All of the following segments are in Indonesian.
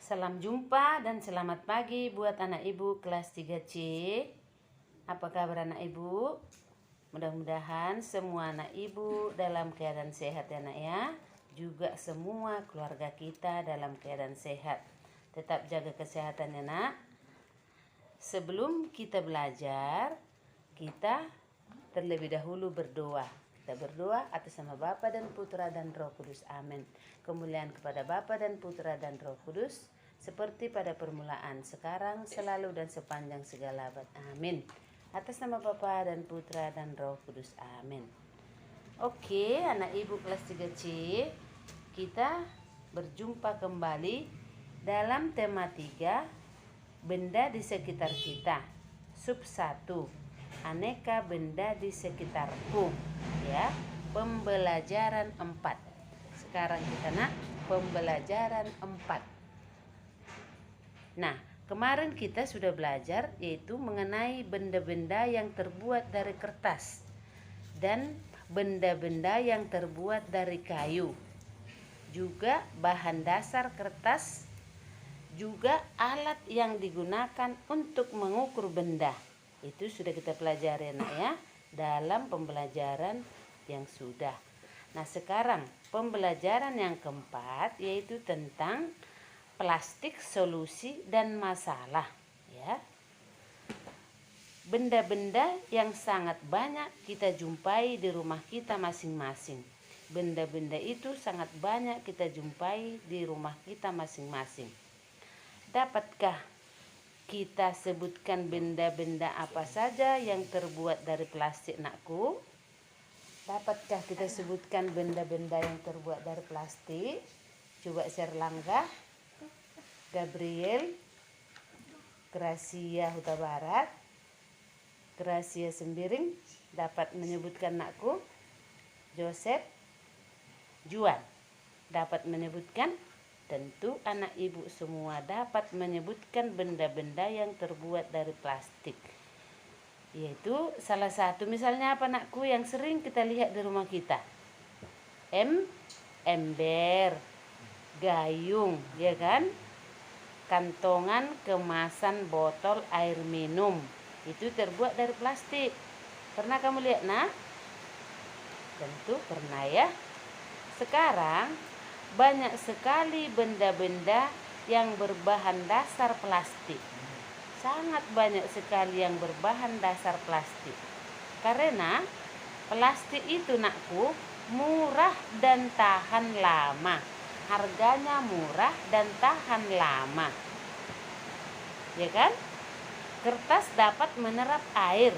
Salam jumpa dan selamat pagi buat anak ibu kelas 3C. Apa kabar anak ibu? Mudah-mudahan semua anak ibu dalam keadaan sehat ya nak ya. Juga semua keluarga kita dalam keadaan sehat. Tetap jaga kesehatan ya nak. Sebelum kita belajar, kita terlebih dahulu berdoa. Kita berdoa atas nama Bapa dan Putra dan Roh Kudus. Amin. Kemuliaan kepada Bapa dan Putra dan Roh Kudus, seperti pada permulaan, sekarang, selalu, dan sepanjang segala abad. Amin. Atas nama Bapa dan Putra dan Roh Kudus. Amin. Oke, anak ibu kelas 3C, kita berjumpa kembali dalam tema 3, benda di sekitar kita. Sub 1, aneka benda di sekitarku. Ya, pembelajaran 4. Sekarang kita nak pembelajaran 4. Nah, kemarin kita sudah belajar yaitu mengenai benda-benda yang terbuat dari kertas dan benda-benda yang terbuat dari kayu. Juga bahan dasar kertas, juga alat yang digunakan untuk mengukur benda. Itu sudah kita pelajari nak ya dalam pembelajaran yang sudah. Nah, sekarang pembelajaran yang keempat yaitu tentang plastik, solusi, dan masalah ya. Benda-benda yang sangat banyak kita jumpai di rumah kita masing-masing. Benda-benda itu sangat banyak kita jumpai di rumah kita masing-masing. Dapatkah kita sebutkan benda-benda apa saja yang terbuat dari plastik nakku? Dapatkah kita sebutkan benda-benda yang terbuat dari plastik? Coba Serlangga, Gabriel, Gracia Huta Barat, Gracia Sembiring dapat menyebutkan nakku. Joseph, Juan dapat menyebutkan. Tentu anak ibu semua dapat menyebutkan benda-benda yang terbuat dari plastik. Yaitu salah satu misalnya apa nakku yang sering kita lihat di rumah kita? Ember, gayung, ya kan? Kantongan kemasan botol air minum. Itu terbuat dari plastik. Pernah kamu lihat nak? Tentu pernah ya. Sekarang banyak sekali benda-benda yang berbahan dasar plastik. Sangat banyak sekali yang berbahan dasar plastik. Karena plastik itu nakku murah dan tahan lama. Harganya murah dan tahan lama. Ya kan? Kertas dapat menyerap air.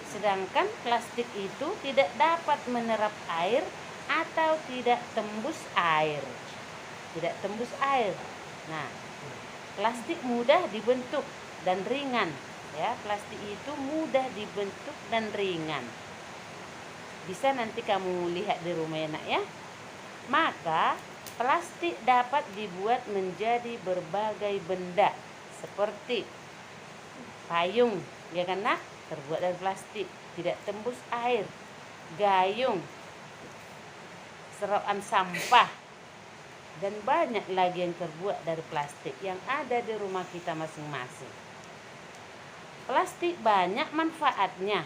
Sedangkan plastik itu tidak dapat menyerap air atau tidak tembus air. Tidak tembus air. Nah, plastik mudah dibentuk dan ringan. Ya, plastik itu mudah dibentuk dan ringan. Bisa nanti kamu lihat di rumah nak ya. Maka plastik dapat dibuat menjadi berbagai benda seperti payung, ya kan nak? Terbuat dari plastik, tidak tembus air. Gayung, serokan sampah, dan banyak lagi yang terbuat dari plastik yang ada di rumah kita masing-masing. Plastik banyak manfaatnya,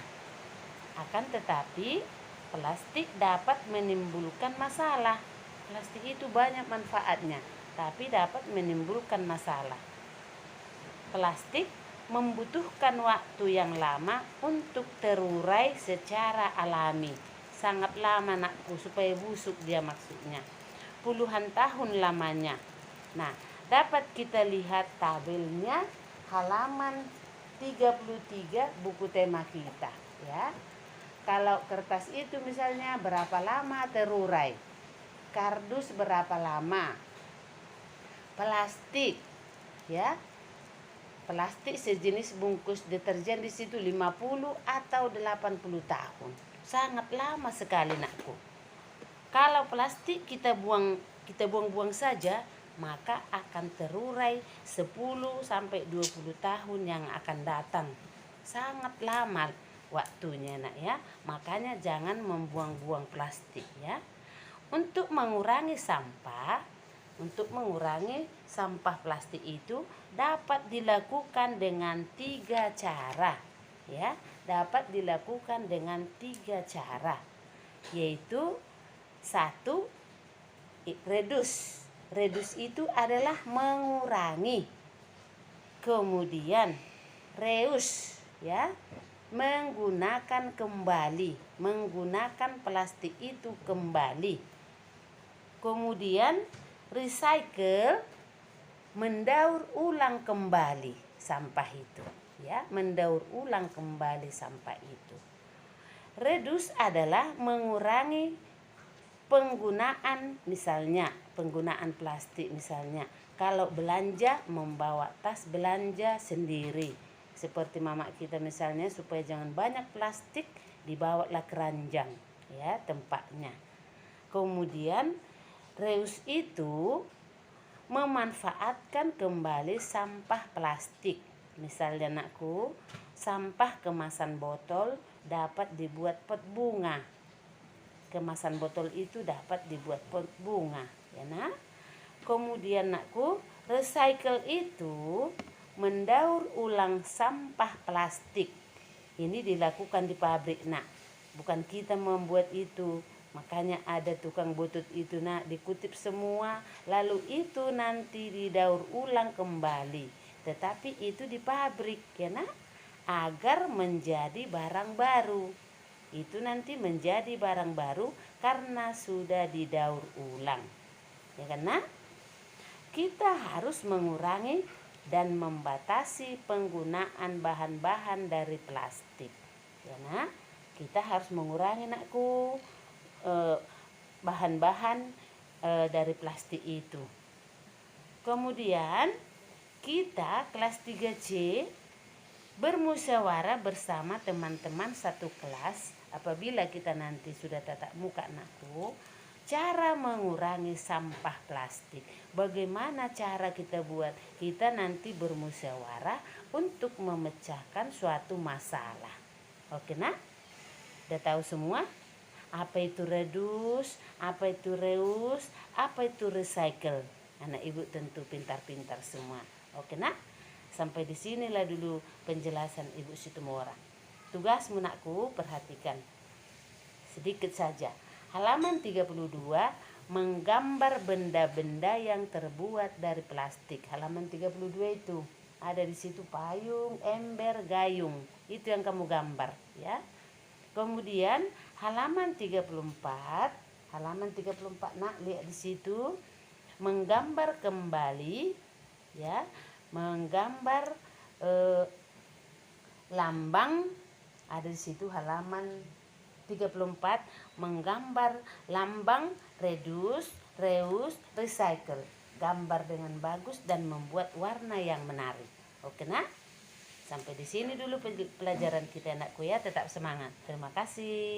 akan tetapi plastik dapat menimbulkan masalah. Plastik itu banyak manfaatnya, tapi dapat menimbulkan masalah. Plastik membutuhkan waktu yang lama untuk terurai secara alami. Sangat lama nakku supaya busuk dia maksudnya. Puluhan tahun lamanya. Nah, dapat kita lihat tabelnya halaman 33 buku tema kita ya. Kalau kertas itu misalnya berapa lama terurai? Kardus berapa lama? Plastik ya. Plastik sejenis bungkus deterjen di situ 50 atau 80 tahun. Sangat lama sekali nakku. Kalau plastik kita buang-buang saja, maka akan terurai 10 sampai 20 tahun yang akan datang. Sangat lama waktunya nak ya. Makanya jangan membuang-buang plastik ya. Untuk mengurangi sampah, Untuk mengurangi sampah plastik itu dapat dilakukan dengan 3 cara, ya. Dapat dilakukan dengan 3 cara, yaitu 1, reduce. Reduce itu adalah mengurangi. Kemudian reuse, ya, menggunakan kembali, menggunakan plastik itu kembali. Kemudian recycle, mendaur ulang kembali sampah itu, ya, mendaur ulang kembali sampah itu. Reduce adalah mengurangi penggunaan, misalnya penggunaan plastik, misalnya kalau belanja membawa tas belanja sendiri, seperti mama kita misalnya, supaya jangan banyak plastik dibawalah keranjang, ya, tempatnya. Kemudian reuse itu memanfaatkan kembali sampah plastik. Misalnya anakku, sampah kemasan botol dapat dibuat pot bunga. Kemasan botol itu dapat dibuat pot bunga, ya nak. Kemudian nakku, recycle itu mendaur ulang sampah plastik. Ini dilakukan di pabrik nak, bukan kita membuat itu. Makanya ada tukang butut itu nak, dikutip semua, lalu itu nanti didaur ulang kembali. Tetapi itu di pabrik, ya nak, agar menjadi barang baru. Itu nanti menjadi barang baru karena sudah didaur ulang, ya kan nak? Kita harus mengurangi dan membatasi penggunaan bahan-bahan dari plastik, ya nak. Kita harus mengurangi nakku bahan-bahan dari plastik itu. Kemudian kita kelas 3C bermusyawarah bersama teman-teman satu kelas. Apabila kita nanti sudah tatap muka anakku, cara mengurangi sampah plastik. Bagaimana cara kita buat? Kita nanti bermusyawarah untuk memecahkan suatu masalah. Oke nak? Udah tahu semua? Apa itu reduce, apa itu reuse, apa itu recycle? Anak ibu tentu pintar-pintar semua. Oke nak? Sampai di sinilah dulu penjelasan Ibu Situmorang. Tugasmu nakku, perhatikan sedikit saja. Halaman 32, menggambar benda-benda yang terbuat dari plastik. Halaman 32 itu ada di situ payung, ember, gayung. Itu yang kamu gambar, ya. Kemudian halaman 34 nak, lihat di situ menggambar kembali, ya, menggambar lambang. Ada di situ halaman 34, menggambar lambang reduce, reuse, recycle. Gambar dengan bagus dan membuat warna yang menarik. Oke nak? Sampai di sini dulu pelajaran kita anakku, ya. Tetap semangat. Terima kasih.